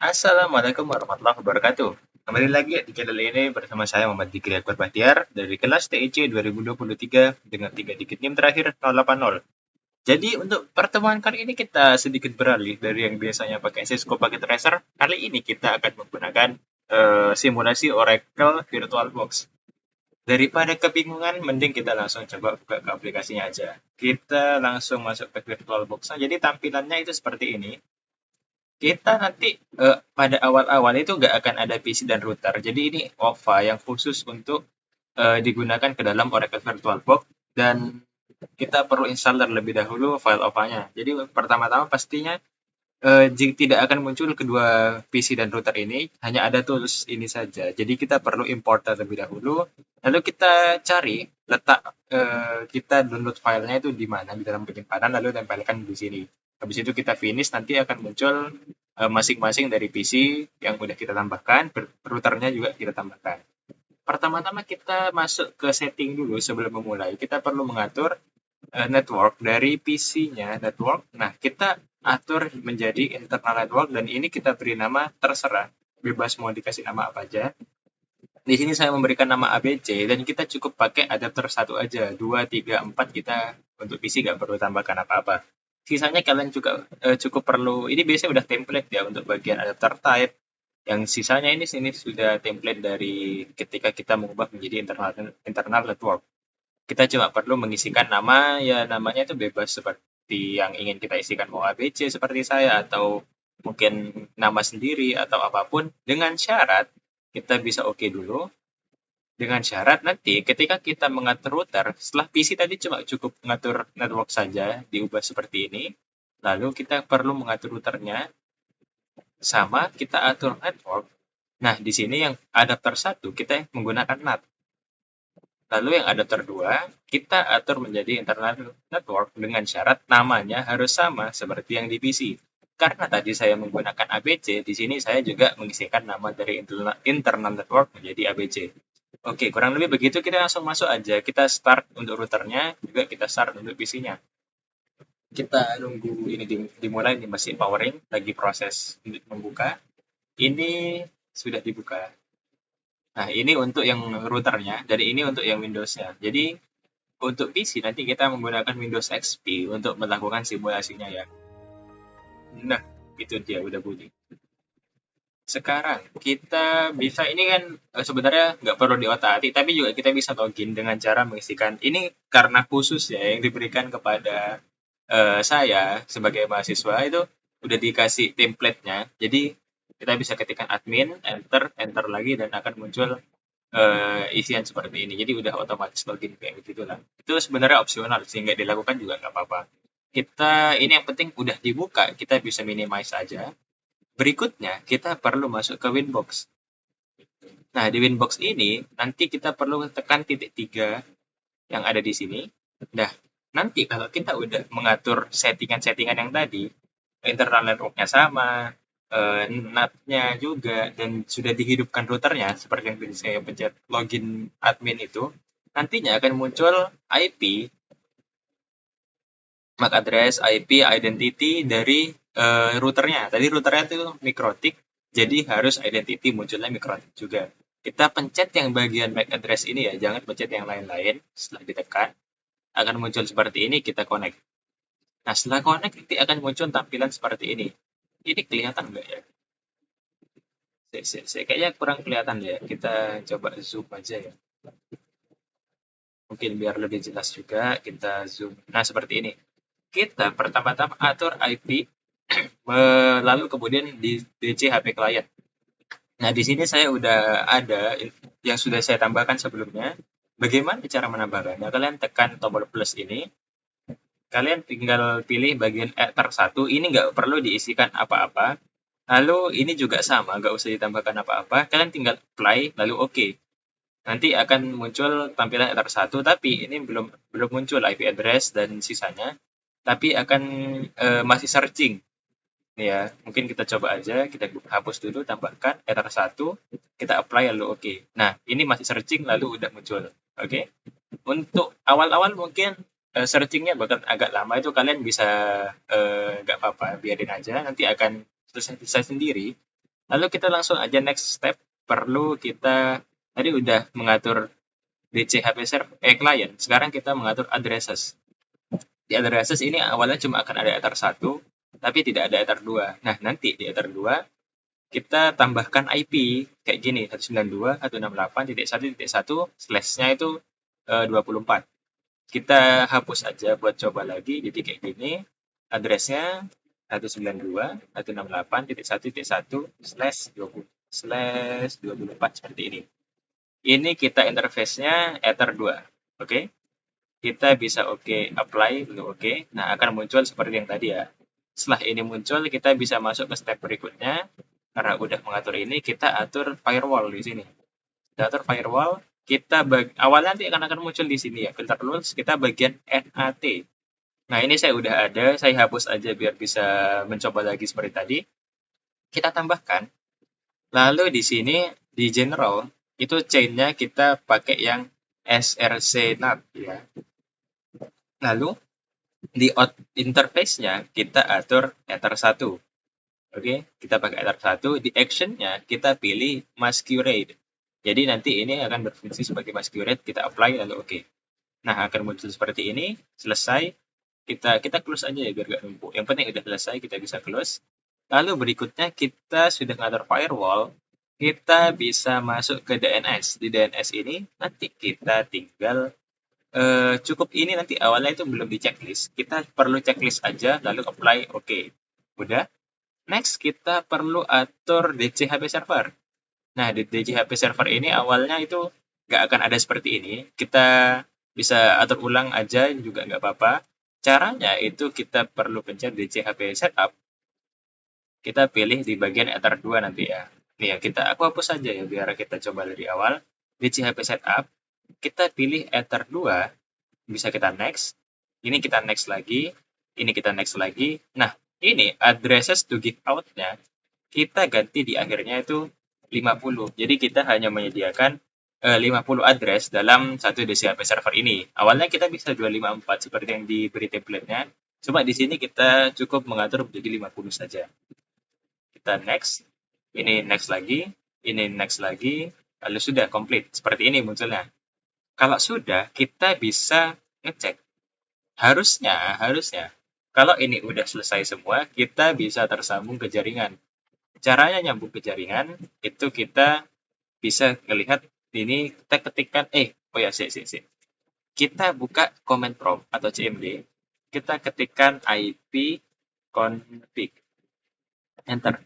Assalamualaikum warahmatullahi wabarakatuh. Kembali lagi di channel ini bersama saya Muhammad Dikri Akbar Bahtiar dari kelas TIC 2023 dengan 3 digit NIM terakhir 080. Jadi untuk pertemuan kali ini kita sedikit beralih dari yang biasanya pakai Cisco Packet Tracer. Kali ini kita akan menggunakan simulasi Oracle VirtualBox. Daripada kebingungan, mending kita langsung coba buka ke aplikasinya aja. Kita langsung masuk ke VirtualBox. Nah, jadi tampilannya itu seperti ini. Kita nanti pada awal-awal itu nggak akan ada PC dan router. Jadi ini OVA yang khusus untuk digunakan ke dalam Oracle VirtualBox dan kita perlu install terlebih dahulu file OVA-nya. Jadi pertama-tama pastinya jika tidak akan muncul kedua PC dan router ini, hanya ada tools ini saja. Jadi kita perlu import terlebih dahulu, lalu kita cari letak kita download filenya itu di mana di dalam penyimpanan, lalu tempelkan di sini. Habis itu kita finish, nanti akan muncul masing-masing dari PC yang udah kita tambahkan, routernya juga kita tambahkan. Pertama-tama kita masuk ke setting dulu sebelum memulai. Kita perlu mengatur network dari PC-nya network. Nah, kita atur menjadi internal network dan ini kita beri nama terserah. Bebas mau dikasih nama apa aja. Di sini saya memberikan nama ABC dan kita cukup pakai adapter satu aja. 2, 3, 4 kita untuk PC nggak perlu tambahkan apa-apa. Sisanya kalian juga cukup perlu, ini biasanya udah template ya untuk bagian adapter type. Yang sisanya ini sini sudah template dari ketika kita mengubah menjadi internal network. Kita cuma perlu mengisikan nama, ya namanya itu bebas seperti yang ingin kita isikan, mau ABC seperti saya atau mungkin nama sendiri atau apapun, dengan syarat kita bisa oke dulu. Dengan syarat nanti ketika kita mengatur router, setelah PC tadi cuma cukup mengatur network saja, diubah seperti ini. Lalu kita perlu mengatur routernya, sama kita atur network. Nah, di sini yang adapter 1 kita menggunakan NAT. Lalu yang adapter 2 kita atur menjadi internal network dengan syarat namanya harus sama seperti yang di PC. Karena tadi saya menggunakan ABC, di sini saya juga mengisikan nama dari internal network menjadi ABC. Oke, kurang lebih begitu, kita langsung masuk aja. Kita start untuk routernya, juga kita start untuk PC-nya. Kita nunggu ini dimulai, ini masih powering, lagi proses untuk membuka. Ini sudah dibuka. Nah, ini untuk yang routernya, dan ini untuk yang Windows-nya. Jadi, untuk PC nanti kita menggunakan Windows XP untuk melakukan simulasinya ya. Nah, itu dia udah bunyi. Sekarang kita bisa, ini kan sebenarnya nggak perlu diotak-atik, tapi juga kita bisa login dengan cara mengisikan. Ini karena khusus ya yang diberikan kepada saya sebagai mahasiswa itu udah dikasih template-nya. Jadi kita bisa ketikkan admin, enter lagi dan akan muncul isian seperti ini. Jadi udah otomatis login kayak gitu lah. Itu sebenarnya opsional, sehingga dilakukan juga nggak apa-apa. Kita ini yang penting udah dibuka, kita bisa minimize aja. Berikutnya kita perlu masuk ke Winbox. Nah, di Winbox ini nanti kita perlu tekan titik 3 yang ada di sini. Nah, nanti kalau kita udah mengatur settingan-settingan yang tadi, internal network-nya sama, NAT-nya juga, dan sudah dihidupkan routernya, seperti yang tadi saya pencet login admin itu, nantinya akan muncul IP, MAC address, IP, identity dari routernya. Tadi routernya itu Mikrotik, jadi harus identity munculnya Mikrotik juga. Kita pencet yang bagian MAC address ini ya, jangan pencet yang lain-lain. Setelah ditekan, akan muncul seperti ini, kita connect. Nah, setelah connect, nanti akan muncul tampilan seperti ini. Ini kelihatan nggak ya? Kayaknya kurang kelihatan ya. Kita coba zoom aja ya. Mungkin biar lebih jelas juga, kita zoom. Nah, seperti ini. Kita pertama-tama atur IP, lalu kemudian di DC HP client. Nah, di sini saya udah ada yang sudah saya tambahkan sebelumnya. Bagaimana cara menambahkannya? Kalian tekan tombol plus ini. Kalian tinggal pilih bagian ether 1. Ini nggak perlu diisikan apa-apa. Lalu ini juga sama, nggak usah ditambahkan apa-apa. Kalian tinggal apply, lalu oke. Nanti akan muncul tampilan ether 1, tapi ini belum muncul IP address dan sisanya. Tapi akan masih searching. Ya, mungkin kita coba aja, kita hapus dulu, tambahkan ether 1, kita apply lalu oke. Nah, ini masih searching lalu udah muncul. Oke. Untuk awal-awal mungkin searchingnya bakal agak lama, itu kalian bisa nggak apa-apa, biarin aja, nanti akan selesai sendiri. Lalu kita langsung aja next step, perlu kita tadi udah mengatur DCHP client, sekarang kita mengatur addresses. Di addresses ini awalnya cuma akan ada ether 1, tapi tidak ada ether 2. Nah, nanti di ether 2 kita tambahkan IP kayak gini, 192.168.1.1 slash-nya itu 24. Kita hapus aja buat coba lagi, jadi kayak gini, address-nya 192.168.1.1 slash 24 seperti ini. Ini kita interface-nya Ether 2. Oke. Kita bisa apply dulu oke. Nah, akan muncul seperti yang tadi ya. Setelah ini muncul, kita bisa masuk ke step berikutnya. Karena udah mengatur ini, kita atur firewall di sini. Kita atur firewall, awalnya nanti akan muncul di sini ya, filter rules, kita bagian NAT. Nah, ini saya udah ada, saya hapus aja biar bisa mencoba lagi seperti tadi. Kita tambahkan. Lalu di sini di general itu chain-nya kita pakai yang SRC NAT ya. Lalu di interface-nya kita atur Ether 1. Oke, kita pakai Ether 1. Di action-nya kita pilih masquerade. Jadi nanti ini akan berfungsi sebagai masquerade, kita apply lalu oke. Nah, akan muncul seperti ini, selesai. Kita close aja ya biar gak numpuk. Yang penting udah selesai, kita bisa close. Lalu berikutnya kita sudah ngatur firewall, kita bisa masuk ke DNS. Di DNS ini nanti kita tinggal cukup ini nanti awalnya itu belum di checklist. Kita perlu checklist aja, lalu apply oke. Udah. Next kita perlu atur DCHP server. Nah, di DCHP server ini awalnya itu nggak akan ada seperti ini. Kita bisa atur ulang aja juga nggak apa-apa. Caranya itu kita perlu pencet DCHP setup. Kita pilih di bagian Ether 2 nanti ya. Nih ya, aku hapus saja ya biar kita coba dari awal. DCHP setup, kita pilih Ether 2, bisa kita next. Ini kita next lagi, ini kita next lagi. Nah, ini addresses to give out-nya kita ganti di akhirnya itu 50. Jadi kita hanya menyediakan 50 address dalam satu DCHP server ini. Awalnya kita bisa 254 seperti yang diberi template-nya. Cuma di sini kita cukup mengatur menjadi 50 saja. Kita next, ini next lagi, ini next lagi, lalu sudah komplit. Seperti ini munculnya. Kalau sudah, kita bisa ngecek. Harusnya, kalau ini udah selesai semua, kita bisa tersambung ke jaringan. Caranya nyambung ke jaringan, itu kita bisa melihat ini, kita ketikkan, kita buka command prompt atau CMD, kita ketikkan IP config, enter.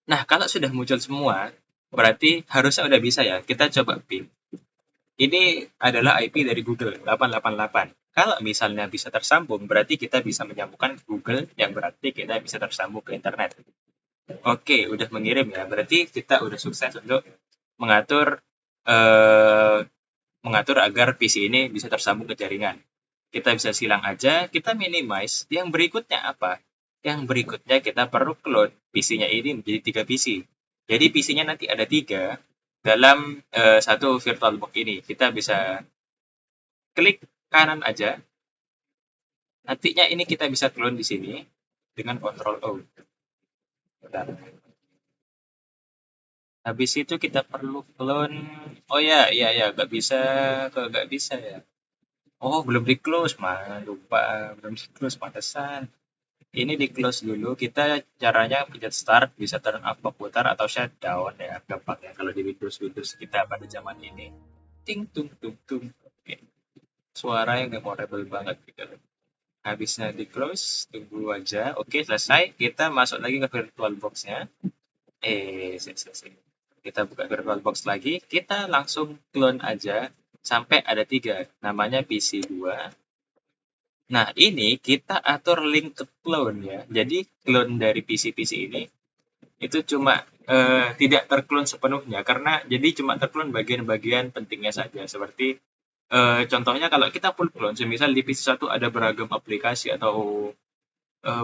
Nah, kalau sudah muncul semua, berarti harusnya udah bisa ya. Kita coba ping. Ini adalah IP dari Google, 888. Kalau misalnya bisa tersambung, berarti kita bisa menyambungkan Google, yang berarti kita bisa tersambung ke internet. Oke, udah mengirim ya. Berarti kita udah sukses untuk mengatur agar PC ini bisa tersambung ke jaringan. Kita bisa silang aja, kita minimize. Yang berikutnya apa? Yang berikutnya kita perlu clone PC-nya ini menjadi 3 PC. Jadi PC-nya nanti ada 3 dalam satu VirtualBox ini. Kita bisa klik kanan aja. Nantinya ini kita bisa clone di sini dengan Ctrl O. Bentar. Habis itu kita perlu clone. Oh ya, nggak bisa ya. Oh, belum di close, lupa, belum di close pantesan. Ini di close dulu. Kita caranya pencet start, bisa turn off komputer atau shutdown ya, gampang ya kalau di Windows kita pada zaman ini. Ting tung tung tung. Oke. Suara yang memorable banget gitu. Habisnya di close, tunggu aja. Oke, selesai. Kita masuk lagi ke VirtualBox-nya. Selesai. Kita buka VirtualBox lagi, kita langsung clone aja sampai ada 3, namanya PC2. Nah, ini kita atur link ke clone ya. Jadi clone dari PC-PC ini itu cuma tidak terclone sepenuhnya karena jadi cuma terclone bagian-bagian pentingnya saja. Seperti contohnya kalau kita full clone, semisal di PC1 ada beragam aplikasi atau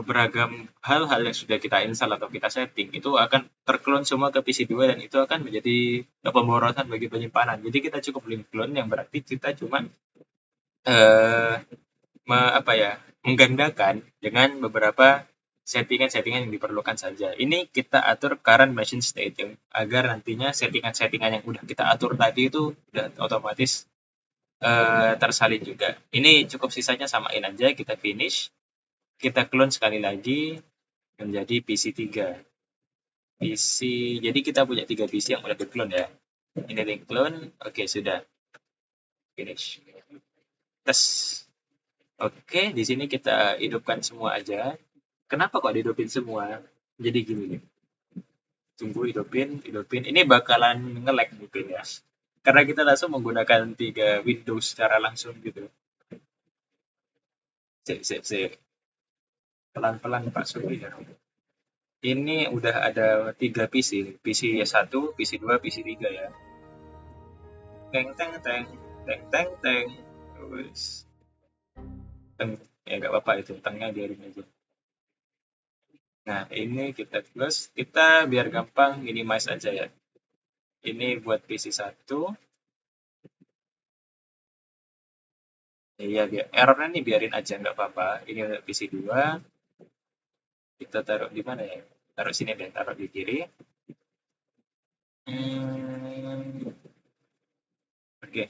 beragam hal-hal yang sudah kita install atau kita setting itu akan terclone semua ke PC2 dan itu akan menjadi pemborosan bagi penyimpanan. Jadi kita cukup link clone yang berarti kita cuma menggandakan dengan beberapa settingan-settingan yang diperlukan saja. Ini kita atur current machine state agar nantinya settingan-settingan yang udah kita atur tadi itu udah otomatis tersalin juga. Ini cukup sisanya samain aja, kita finish, kita clone sekali lagi menjadi PC3. Jadi kita punya 3 PC yang udah di-clone ya. Ini di-clone, oke sudah. Finish. Tes. Oke, di sini kita hidupkan semua aja. Kenapa kok dihidupin semua? Jadi gini nih. Tunggu hidupin. Ini bakalan nge-lag mungkin ya. Karena kita langsung menggunakan 3 Windows secara langsung gitu. Sip. Pelan-pelan Pak Sugi ya. Ini udah ada 3 PC. PC 1, PC 2, PC 3 ya. Teng. Terus. Ya nggak apa-apa itu. Tengnya biarin aja. Nah, ini kita close. Kita biar gampang minimize aja ya. Ini buat PC 1. Iya, errornya nih biarin aja, nggak apa-apa. Ini untuk PC 2. Kita taruh di mana ya? Taruh sini deh, taruh di kiri. Oke.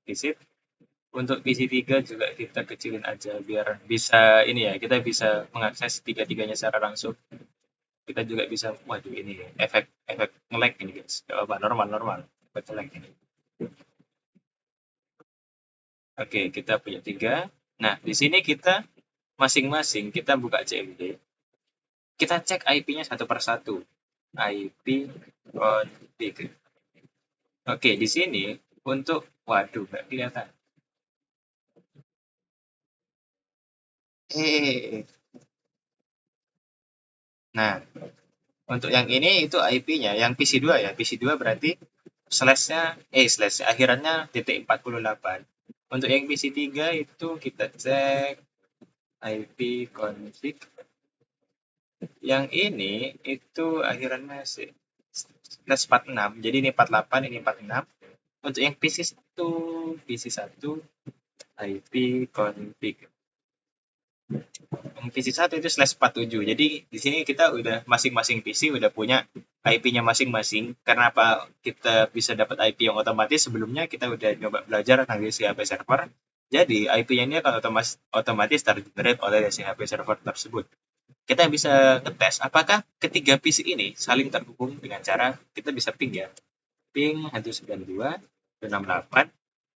Visit. Untuk PC 3 juga kita kecilin aja biar bisa ini ya, kita bisa mengakses tiga-tiganya secara langsung. Kita juga bisa, waduh ini efek nge-lag ini guys. Gak apa, normal. Efek lag ini. Oke, kita punya 3. Nah, di sini kita masing-masing kita buka CMD. Kita cek IP-nya satu per satu. IP config. Oke, di sini untuk, waduh, nggak kelihatan. Nah, untuk yang ini itu IP-nya, yang PC2 ya. PC2 berarti slash akhirannya titik 48. Untuk yang PC3 itu kita cek IP config. Yang ini itu akhirannya slash 46. Jadi ini 48, ini 46. Untuk yang PC1 IP config. Yang PC1 itu slash 47. Jadi di sini kita udah masing-masing PC udah punya IP-nya masing-masing. Karena apa kita bisa dapat IP yang otomatis, sebelumnya kita udah coba belajar tentang HP server. Jadi IP-nya ini akan otomatis tergenerate oleh HP server tersebut. Kita bisa ngetes apakah ketiga PC ini saling terhubung dengan cara kita bisa ping ya. Ping 192.168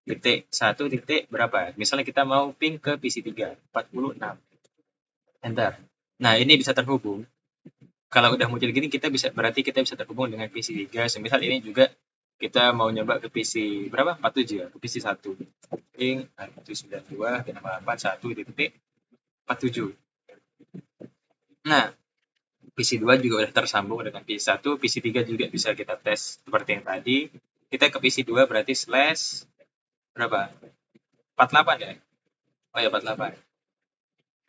titik 1 titik berapa? Misalnya kita mau ping ke PC 3 46. Enter. Nah, ini bisa terhubung. Kalau udah muncul gini berarti kita bisa terhubung dengan PC 3. Semisal ini juga kita mau nyoba ke PC berapa? 47 ya, ke PC 1. Ping 192.168 titik 47. Nah, PC 2 juga udah tersambung dengan PC 1, PC 3 juga bisa kita tes seperti yang tadi. Kita ke PC 2 berarti slash berapa? 48 ya? Oh ya 48.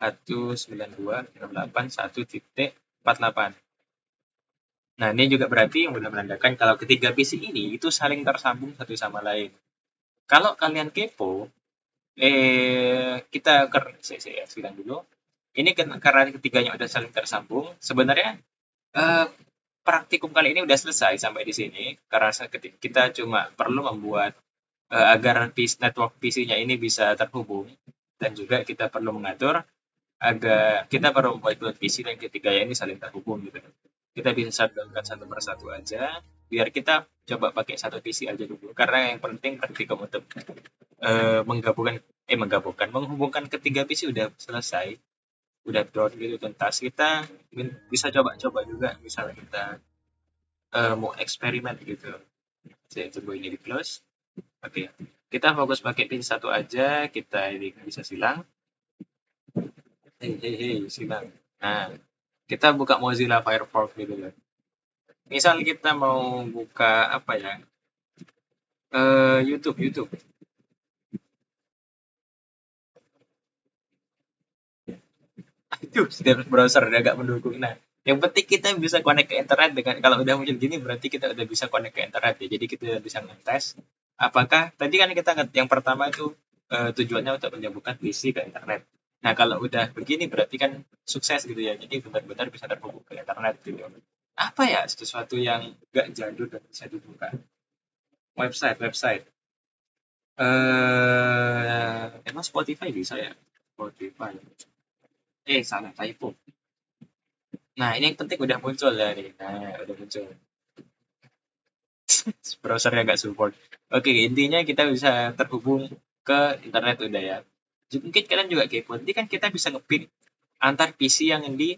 192.168.1.48. Nah, ini juga berarti yang udah menandakan kalau ketiga PC ini itu saling tersambung satu sama lain. Kalau kalian kepo, kita saya bilang dulu. Ini karena ketiganya udah saling tersambung, sebenarnya praktikum kali ini udah selesai sampai di sini. Karena kita cuma perlu membuat agar network PC-nya ini bisa terhubung, dan juga kita perlu mengatur agar kita perlu membuat PC dan ketiganya ini saling terhubung gitu. Kita bisa shutdown-kan satu persatu aja, biar kita coba pakai satu PC aja dulu. Karena yang penting praktikum untuk menghubungkan ketiga PC udah selesai, udah down gitu tuntas. Kita bisa coba-coba juga, misalnya kita mau eksperimen gitu. Saya coba ini di close. Oke, kita fokus pakai pin satu aja. Kita ini bisa silang. Silang. Nah, kita buka Mozilla Firefox gitu ya. Misal kita mau buka apa ya? YouTube. Aduh, setiap browser udah agak mendukung. Nah, yang penting kita bisa connect ke internet dengan, kalau udah muncul gini berarti kita udah bisa connect ke internet ya. Jadi kita bisa ngetes apakah tadi kan kita yang pertama itu tujuannya untuk menyambungkan PC ke internet. Nah, kalau udah begini berarti kan sukses gitu ya. Jadi benar-benar bisa terhubung ke internet gitu. Apa ya sesuatu yang gak jadul dan bisa dibuka? Website. Emang Spotify bisa ya? Spotify. Salah typo. Nah, ini yang penting udah muncul ya nih. Nah, udah muncul. Browsernya nggak support. Oke, intinya kita bisa terhubung ke internet udah ya. Mungkin kalian juga kepo. Nanti kan kita bisa ngepin antar PC yang di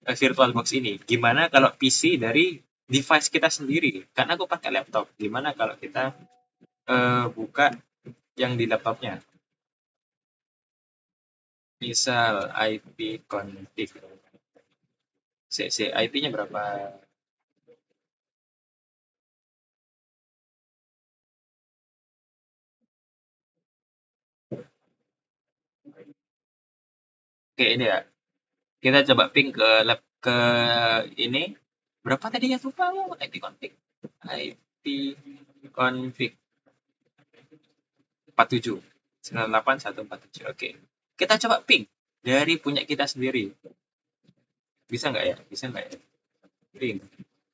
VirtualBox ini. Gimana kalau PC dari device kita sendiri? Karena aku pakai laptop. Gimana kalau kita buka yang di laptopnya? Misal IP config. IP-nya berapa? Oke, ini ya. Kita coba ping ke lab ke ini. Berapa tadi ya lupa aku IP config. IP config 47. 98147. Oke. Kita coba ping dari punya kita sendiri. Bisa nggak ya? Bisa nggak ya? Ping.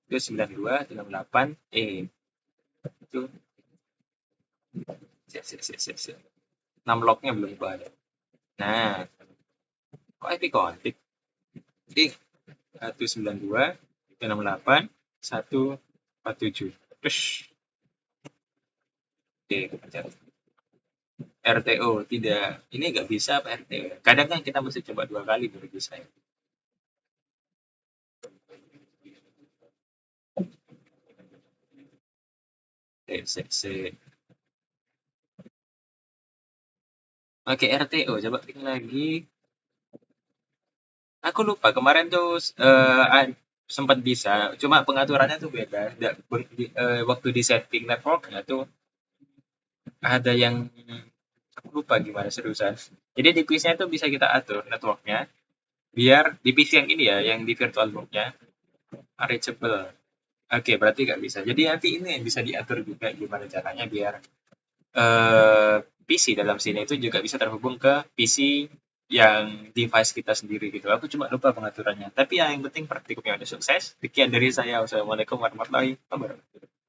Itu 9278 itu siap. 6 lognya belum ada. Nah, kok IP config? Jadi 192 168 147. Terus, oke, kita cari. RTO tidak, ini nggak bisa apa RTO? Kadang kan kita mesti coba 2 kali baru bisa ya. Se. Oke, RTO coba klik lagi. Aku lupa kemarin tuh sempat bisa, cuma pengaturannya tuh beda. Waktu di setting networknya tuh ada yang aku lupa gimana seriusan. Jadi di quiznya tuh bisa kita atur networknya biar di PC yang ini ya, yang di VirtualBox-nya reachable. Oke, berarti nggak bisa. Jadi nanti ini yang bisa diatur juga gimana caranya biar PC dalam sini itu juga bisa terhubung ke PC yang device kita sendiri gitu. Aku cuma lupa pengaturannya. Tapi ya yang penting praktikumnya udah sukses. Sekian dari saya. Wassalamualaikum warahmatullahi wabarakatuh.